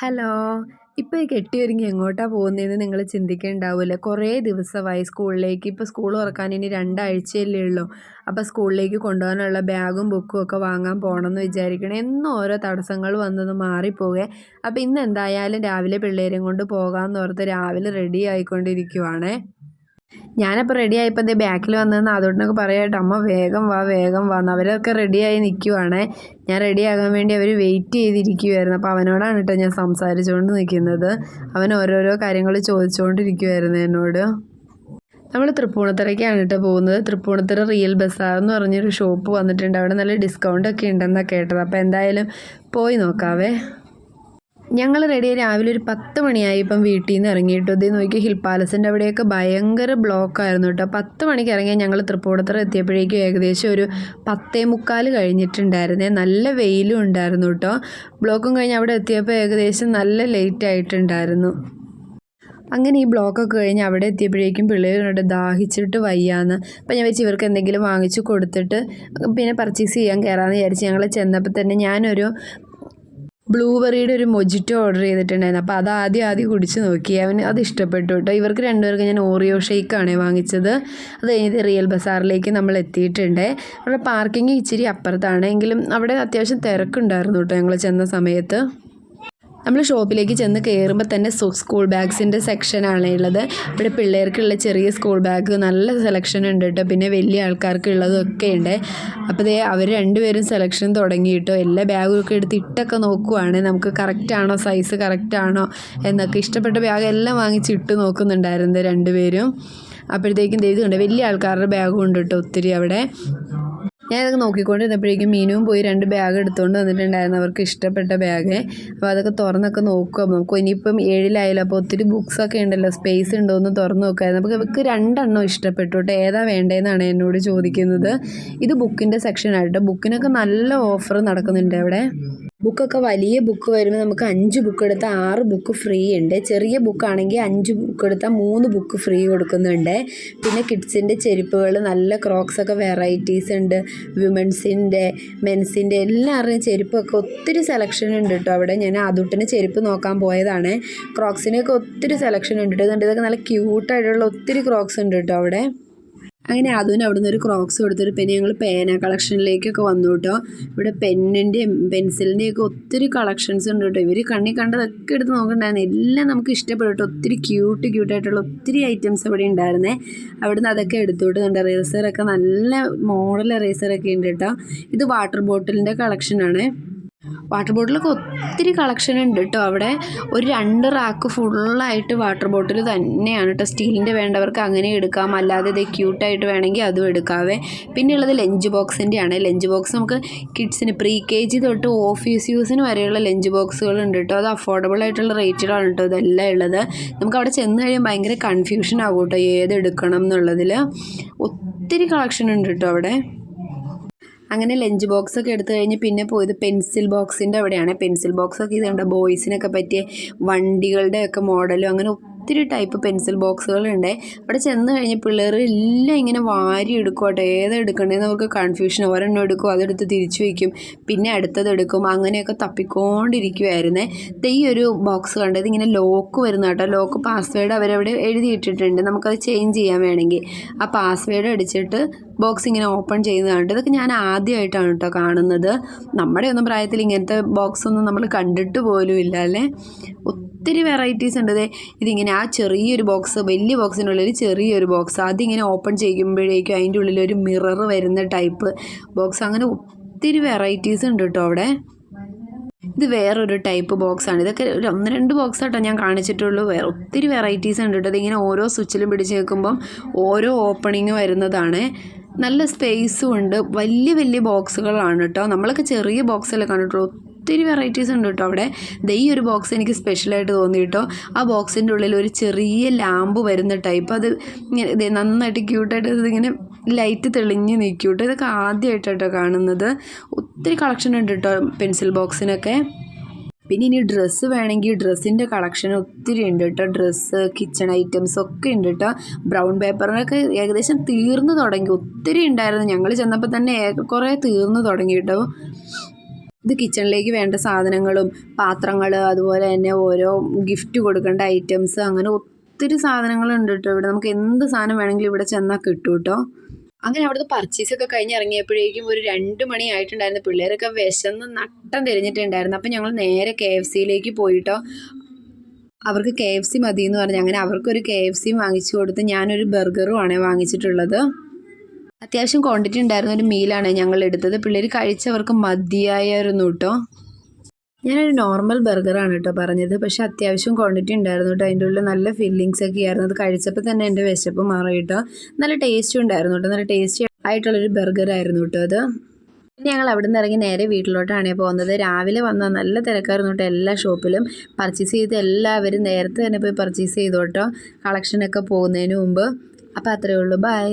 Hello. ഇപ്പോൾ ഈ കെട്ടിയൊരുങ്ങി എങ്ങോട്ടാണ് പോകുന്നതെന്ന് നിങ്ങൾ ചിന്തിക്കുന്നുണ്ടാവില്ലേ. കുറേ ദിവസമായി സ്കൂളിലേക്ക്. ഇപ്പോൾ സ്കൂൾ തുറക്കാൻ ഇനി 2 ആഴ്ചയല്ലേ ഉള്ളൂ. അപ്പോൾ സ്കൂളിലേക്ക് കൊണ്ടുപോകാനുള്ള ബാഗും ബുക്കും ഒക്കെ വാങ്ങാൻ പോകണമെന്ന് വിചാരിക്കണം. എന്നും ഓരോ തടസ്സങ്ങൾ വന്നത് മാറിപ്പോവേ. അപ്പോൾ ഇന്ന് എന്തായാലും രാവിലെ പിള്ളേരെയും കൊണ്ട് പോകാമെന്ന് ഓർത്ത് രാവിലെ റെഡി ആയിക്കൊണ്ടിരിക്കുവാണേ. ഞാനപ്പോൾ റെഡി ആയപ്പോൾ ദേ ബാക്കിൽ വന്നതെന്ന് അതോടൊക്കെ പറയാട്ടോ, അമ്മ വേഗം വാ വേഗം വാന്ന്. അവരൊക്കെ റെഡിയായി നിൽക്കുവാണേ. ഞാൻ റെഡിയാകാൻ വേണ്ടി അവർ വെയിറ്റ് ചെയ്തിരിക്കുമായിരുന്നു. അപ്പോൾ അവനോടാണ് കേട്ടോ ഞാൻ സംസാരിച്ചുകൊണ്ട് നിൽക്കുന്നത്. അവൻ ഓരോരോ കാര്യങ്ങൾ ചോദിച്ചുകൊണ്ടിരിക്കുമായിരുന്നു എന്നോട്. നമ്മൾ തൃപ്പൂണിത്തുറയ്ക്കാണ് കേട്ടോ പോകുന്നത്. തൃപ്പൂണിത്തുറ റിയൽ ബസാർ എന്ന് പറഞ്ഞൊരു ഷോപ്പ് വന്നിട്ടുണ്ട്. അവിടെ നല്ല ഡിസ്കൗണ്ടൊക്കെ ഉണ്ടെന്നാണ് കേട്ടത്. അപ്പോൾ എന്തായാലും പോയി നോക്കാവേ. ഞങ്ങൾ റെഡിയായി രാവിലെ ഒരു 10 മണിയായി ഇപ്പം വീട്ടിൽ നിന്ന് ഇറങ്ങിയിട്ട്. ഇത് നോക്കി, ഹിൽ പാലസിൻ്റെ അവിടെയൊക്കെ ഭയങ്കര ബ്ലോക്കായിരുന്നു കേട്ടോ. 10 മണിക്ക് ഇറങ്ങിയാൽ ഞങ്ങൾ തൃപ്പൂണിത്തുറ എത്തിയപ്പോഴേക്കും ഏകദേശം ഒരു 10:45 കഴിഞ്ഞിട്ടുണ്ടായിരുന്നേ. നല്ല വെയിലും ഉണ്ടായിരുന്നു കേട്ടോ. ബ്ലോക്കും കഴിഞ്ഞ് അവിടെ എത്തിയപ്പോൾ ഏകദേശം നല്ല ലേറ്റ് ആയിട്ടുണ്ടായിരുന്നു. അങ്ങനെ ഈ ബ്ലോക്കൊക്കെ കഴിഞ്ഞ് അവിടെ എത്തിയപ്പോഴേക്കും പിള്ളേരോട് ദാഹിച്ചിട്ട് വയ്യാന്ന്. അപ്പം ഞാൻ വെച്ച് ഇവർക്ക് എന്തെങ്കിലും വാങ്ങിച്ചു കൊടുത്തിട്ട് പിന്നെ പർച്ചേസ് ചെയ്യാൻ കയറാമെന്ന് വിചാരിച്ച് ഞങ്ങൾ ചെന്നപ്പോൾ തന്നെ ഞാനൊരു ബ്ലൂബെറിയുടെ ഒരു മൊജിറ്റോ ഓർഡർ ചെയ്തിട്ടുണ്ടായിരുന്നു. അപ്പോൾ അത് ആദ്യം കുടിച്ച് നോക്കി. അവന് അത് ഇഷ്ടപ്പെട്ടു കേട്ടോ. ഇവർക്ക് രണ്ടുപേർക്ക് ഞാൻ ഓറിയോ ഷേക്കാണ് വാങ്ങിച്ചത്. അത് കഴിഞ്ഞിട്ട് റിയൽ ബസാറിലേക്ക് നമ്മൾ എത്തിയിട്ടുണ്ട്. അവിടെ പാർക്കിംഗ് ഇച്ചിരി അപ്പുറത്താണ്, എങ്കിലും അവിടെ അത്യാവശ്യം തിരക്കുണ്ടായിരുന്നു കേട്ടോ ഞങ്ങൾ ചെന്ന സമയത്ത്. നമ്മൾ ഷോപ്പിലേക്ക് ചെന്ന് കയറുമ്പോൾ തന്നെ സ്കൂൾ ബാഗ്സിൻ്റെ സെക്ഷനാണ് ഉള്ളത്. ഇവിടെ പിള്ളേർക്കുള്ള ചെറിയ സ്കൂൾ ബാഗ് നല്ല സെലക്ഷൻ ഉണ്ട് കേട്ടോ. പിന്നെ വലിയ ആൾക്കാർക്കുള്ളതൊക്കെ ഉണ്ട്. അപ്പോൾ അവർ രണ്ടുപേരും സെലക്ഷൻ തുടങ്ങി കേട്ടോ. എല്ലാ ബാഗും ഒക്കെ എടുത്ത് ഇട്ടൊക്കെ നോക്കുവാണ്, നമുക്ക് കറക്റ്റാണോ, സൈസ് കറക്റ്റാണോ എന്നൊക്കെ. ഇഷ്ടപ്പെട്ട ബാഗ് എല്ലാം വാങ്ങിച്ച് ഇട്ട് നോക്കുന്നുണ്ടായിരുന്നു രണ്ടുപേരും. അപ്പോഴത്തേക്കും ഇത് വലിയ ആൾക്കാരുടെ ബാഗും ഉണ്ട് കേട്ടോ ഒത്തിരി അവിടെ. ഞാനതൊക്കെ നോക്കിക്കൊണ്ടിരുന്നപ്പോഴേക്കും മീനുവും പോയി 2 ബാഗ് എടുത്തുകൊണ്ട് വന്നിട്ടുണ്ടായിരുന്നു, അവർക്ക് ഇഷ്ടപ്പെട്ട ബാഗ്. അപ്പോൾ അതൊക്കെ തുറന്നൊക്കെ നോക്കുക. ഇനിയിപ്പം 7-ലായാലും അപ്പോൾ ഒത്തിരി ബുക്സൊക്കെ ഉണ്ടല്ലോ, സ്പേസ് ഉണ്ടോ എന്ന് തുറന്ന് നോക്കായിരുന്നു. അപ്പോൾ ഇവർക്ക് 2 എണ്ണം ഇഷ്ടപ്പെട്ടു കേട്ടോ. ഏതാ വേണ്ടതെന്നാണ് എന്നോട് ചോദിക്കുന്നത്. ഇത് ബുക്കിൻ്റെ സെക്ഷനായിട്ട്. ബുക്കിനൊക്കെ നല്ല ഓഫർ നടക്കുന്നുണ്ട് അവിടെ. ബുക്കൊക്കെ വലിയ ബുക്ക് വരുമ്പോൾ നമുക്ക് 5 ബുക്ക് എടുത്താൽ 6 ബുക്ക് ഫ്രീ ഉണ്ട്. ചെറിയ ബുക്കാണെങ്കിൽ 5 ബുക്ക് എടുത്താൽ 3 ബുക്ക് ഫ്രീ കൊടുക്കുന്നുണ്ട്. പിന്നെ കിഡ്സിൻ്റെ ചെരുപ്പുകൾ, നല്ല ക്രോക്സൊക്കെ വെറൈറ്റീസ് ഉണ്ട്. വിമൻസിൻ്റെ, മെൻസിൻ്റെ എല്ലാവരുടെയും ചെരുപ്പൊക്കെ ഒത്തിരി സെലക്ഷൻ ഉണ്ട് കേട്ടോ അവിടെ. ഞാൻ അതുട്ടിന് ചെരുപ്പ് നോക്കാൻ പോയതാണ്. ക്രോക്സിനൊക്കെ ഒത്തിരി സെലക്ഷൻ ഉണ്ട് കേട്ടോ. ഇതൊക്കെ നല്ല ക്യൂട്ടായിട്ടുള്ള ഒത്തിരി ക്രോക്സ് ഉണ്ട് കേട്ടോ അവിടെ. അങ്ങനെ അതിന് അവിടെ നിന്ന് ഒരു ക്രോക്സ് കൊടുത്തിട്ട് പിന്നെ ഞങ്ങൾ പേന കളക്ഷനിലേക്കൊക്കെ വന്നു കേട്ടോ. ഇവിടെ പെന്നിൻ്റെയും പെൻസിലിൻ്റെയൊക്കെ ഒത്തിരി കളക്ഷൻസ് ഉണ്ട് കേട്ടോ. ഇവർ കണ്ണി കണ്ടതൊക്കെ എടുത്ത് നോക്കണ്ടായിരുന്നു. എല്ലാം നമുക്ക് ഇഷ്ടപ്പെട്ടു കേട്ടോ. ഒത്തിരി ക്യൂട്ടായിട്ടുള്ള ഒത്തിരി ഐറ്റംസ് ഇവിടെ ഉണ്ടായിരുന്നേ. അവിടുന്ന് അതൊക്കെ എടുത്തുകൊണ്ട് റേസറൊക്കെ നല്ല മോഡൽ റേസറൊക്കെ ഉണ്ട് കേട്ടോ. ഇത് വാട്ടർ ബോട്ടിലിൻ്റെ കളക്ഷനാണ്. വാട്ടർ ബോട്ടിലൊക്കെ ഒത്തിരി കളക്ഷൻ ഉണ്ട് കേട്ടോ അവിടെ. ഒരു 2 റാക്ക് ഫുള്ളായിട്ട് വാട്ടർ ബോട്ടിൽ തന്നെയാണ് കേട്ടോ. സ്റ്റീലിൻ്റെ വേണ്ടവർക്ക് അങ്ങനെ എടുക്കാം, അല്ലാതെ ഇത് ക്യൂട്ടായിട്ട് വേണമെങ്കിൽ അതും എടുക്കാവേ. പിന്നെ ഉള്ളത് ലഞ്ച് ബോക്സിൻ്റെയാണ്. ലഞ്ച് ബോക്സ് നമുക്ക് കിഡ്സിന് KG തൊട്ട് ഓഫീസ് യൂസിന് വരെയുള്ള ലഞ്ച് ബോക്സുകൾ ഉണ്ട് കേട്ടോ. അത് അഫോർഡബിൾ ആയിട്ടുള്ള റേറ്റിലാണ് കേട്ടോ ഇതെല്ലാം ഉള്ളത്. നമുക്ക് അവിടെ ചെന്ന് കഴിയുമ്പോൾ ഭയങ്കര കൺഫ്യൂഷൻ ആകും കേട്ടോ ഏതെടുക്കണം എന്നുള്ളതിൽ. ഒത്തിരി കളക്ഷൻ ഉണ്ട് കേട്ടോ അവിടെ. അങ്ങനെ ലഞ്ച് ബോക്സൊക്കെ എടുത്തു കഴിഞ്ഞ് പിന്നെ പോയത് പെൻസിൽ ബോക്സിൻ്റെ അവിടെയാണ്. പെൻസിൽ ബോക്സൊക്കെ ഇതുണ്ട്, ബോയ്സിനൊക്കെ പറ്റിയ വണ്ടികളുടെയൊക്കെ മോഡലും അങ്ങനെ ഒത്തിരി ടൈപ്പ് പെൻസിൽ ബോക്സുകളുണ്ട്. അവിടെ ചെന്ന് കഴിഞ്ഞ് പിള്ളേർ എല്ലാം ഇങ്ങനെ വാരി എടുക്കും കേട്ടോ. ഏതെടുക്കണ്ടേന്ന് അവർക്ക് കൺഫ്യൂഷൻ. ഒരെണ്ണം എടുക്കും, അതെടുത്ത് തിരിച്ചു വയ്ക്കും, പിന്നെ അടുത്തത് എടുക്കും, അങ്ങനെയൊക്കെ തപ്പിക്കൊണ്ടിരിക്കുമായിരുന്നേ. ഈ ഒരു ബോക്സ് കണ്ടത് ഇങ്ങനെ ലോക്ക് വരുന്ന കേട്ടോ. ലോക്ക് പാസ്വേഡ് അവരവിടെ എഴുതിയിട്ടിട്ടുണ്ട്, നമുക്കത് ചേഞ്ച് ചെയ്യാൻ വേണമെങ്കിൽ. ആ പാസ്വേഡ് അടിച്ചിട്ട് ബോക്സ് ഇങ്ങനെ ഓപ്പൺ ചെയ്യുന്നതാണ്. ഇതൊക്കെ ഞാൻ ആദ്യമായിട്ടാണ് കേട്ടോ കാണുന്നത്. നമ്മുടെ ഒന്നും പ്രായത്തിൽ ഇങ്ങനത്തെ ബോക്സ് ഒന്നും നമ്മൾ കണ്ടിട്ട് പോലും ഇല്ല അല്ലേ. ഒത്തിരി വെറൈറ്റീസ് ഉണ്ട്. ഇതിങ്ങനെ ആ ചെറിയൊരു ബോക്സ്, വലിയ ബോക്സിനുള്ളിൽ ചെറിയൊരു ബോക്സ്, അതിങ്ങനെ ഓപ്പൺ ചെയ്യുമ്പോഴേക്കും അതിൻ്റെ ഉള്ളിൽ ഒരു മിറർ വരുന്ന ടൈപ്പ് ബോക്സ്, അങ്ങനെ ഒത്തിരി വെറൈറ്റീസ് ഉണ്ട് കേട്ടോ അവിടെ. ഇത് വേറൊരു ടൈപ്പ് ബോക്സാണ്. ഇതൊക്കെ ഒരു 1-2 ബോക്സ് കേട്ടോ ഞാൻ കാണിച്ചിട്ടുള്ളൂ. വേറെ ഒത്തിരി വെറൈറ്റീസ് ഉണ്ട് കേട്ടോ. ഇതിങ്ങനെ ഓരോ സ്വിച്ചിലും പിടിച്ച് വെക്കുമ്പം ഓരോ ഓപ്പണിങ് വരുന്നതാണ്. നല്ല സ്പേസും ഉണ്ട്. വലിയ ബോക്സുകളാണ് കേട്ടോ. നമ്മളൊക്കെ ചെറിയ ബോക്സല്ലേ കണ്ടിട്ടുള്ളൂ. ഒത്തിരി വെറൈറ്റീസ് ഉണ്ട് കേട്ടോ അവിടെ. ഈ ഒരു ബോക്സ് എനിക്ക് സ്പെഷ്യലായിട്ട് തോന്നി കേട്ടോ. ആ ബോക്സിൻ്റെ ഉള്ളിൽ ഒരു ചെറിയ ലാമ്പ് വരുന്ന ടൈപ്പ്, അത് ഇങ്ങനെ നന്നായിട്ട് ക്യൂട്ടായിട്ട് ഇതിങ്ങനെ ലൈറ്റ് തെളിഞ്ഞ് നിൽക്കും കേട്ടോ. ഇതൊക്കെ ആദ്യമായിട്ടോ കാണുന്നത്. ഒത്തിരി കളക്ഷൻ ഉണ്ട് കേട്ടോ പെൻസിൽ ബോക്സിനൊക്കെ. പിന്നെ ഇനി ഡ്രസ്സ് വേണമെങ്കിൽ ഡ്രസ്സിൻ്റെ കളക്ഷൻ ഒത്തിരി ഉണ്ട് കേട്ടോ. ഡ്രസ്സ്, കിച്ചൺ ഐറ്റംസ് ഒക്കെ ഉണ്ട് കേട്ടോ. ബ്രൗൺ പേപ്പറിനൊക്കെ ഏകദേശം തീർന്നു തുടങ്ങി. ഒത്തിരി ഉണ്ടായിരുന്നു. ഞങ്ങൾ ചെന്നപ്പോൾ തന്നെ കുറേ തീർന്നു തുടങ്ങി കേട്ടോ. ഇത് കിച്ചണിലേക്ക് വേണ്ട സാധനങ്ങളും പാത്രങ്ങൾ, അതുപോലെ തന്നെ ഓരോ ഗിഫ്റ്റ് കൊടുക്കേണ്ട ഐറ്റംസ്, അങ്ങനെ ഒത്തിരി സാധനങ്ങളുണ്ട് കേട്ടോ ഇവിടെ. നമുക്ക് എന്ത് സാധനം വേണമെങ്കിലും ഇവിടെ ചെന്നാൽ കിട്ടും കേട്ടോ. അങ്ങനെ അവിടുത്തെ പർച്ചേസൊക്കെ കഴിഞ്ഞ് ഇറങ്ങിയപ്പോഴേക്കും ഒരു 2 മണി ആയിട്ടുണ്ടായിരുന്നു. പിള്ളേരൊക്കെ വിശന്ന് നട്ടം തിരിഞ്ഞിട്ടുണ്ടായിരുന്നു. അപ്പം ഞങ്ങൾ നേരെ KFCയിലേക്ക് പോയിട്ടോ. അവർക്ക് KFC മതി എന്ന് പറഞ്ഞ് അങ്ങനെ അവർക്കൊരു KFCയും വാങ്ങിച്ചു കൊടുത്ത് ഞാനൊരു ബർഗറുമാണ് വാങ്ങിച്ചിട്ടുള്ളത്. അത്യാവശ്യം ക്വാണ്ടിറ്റി ഉണ്ടായിരുന്ന ഒരു മീലാണ് ഞങ്ങൾ എടുത്തത്. പിള്ളേർ കഴിച്ചവർക്ക് മതിയായിരുന്നു കേട്ടോ. ഞാനൊരു നോർമൽ ബർഗറാണ് കേട്ടോ പറഞ്ഞത്, പക്ഷേ അത്യാവശ്യം ക്വാണ്ടിറ്റി ഉണ്ടായിരുന്നു കേട്ടോ. അതിൻ്റെ ഉള്ളിൽ നല്ല ഫില്ലിങ്സ് ഒക്കെ ആയിരുന്നു. അത് കഴിച്ചപ്പോൾ തന്നെ എൻ്റെ വിശപ്പ് മാറി കേട്ടോ. നല്ല ടേസ്റ്റും ഉണ്ടായിരുന്നു കേട്ടോ. നല്ല ടേസ്റ്റി ആയിട്ടുള്ളൊരു ബർഗറായിരുന്നു കേട്ടോ അത്. പിന്നെ ഞങ്ങൾ അവിടെ നിന്ന് ഇറങ്ങി നേരെ വീട്ടിലോട്ടാണ് പോകുന്നത്. രാവിലെ വന്നാൽ നല്ല തിരക്കായിരുന്നു കേട്ടോ. എല്ലാ ഷോപ്പിലും പർച്ചേസ് ചെയ്ത് എല്ലാവരും നേരത്തെ തന്നെ പോയി പർച്ചേസ് ചെയ്തു കേട്ടോ, കളക്ഷനൊക്കെ പോകുന്നതിന് മുമ്പ്. അപ്പോൾ അത്രയേ ഉള്ളൂ. ബൈ.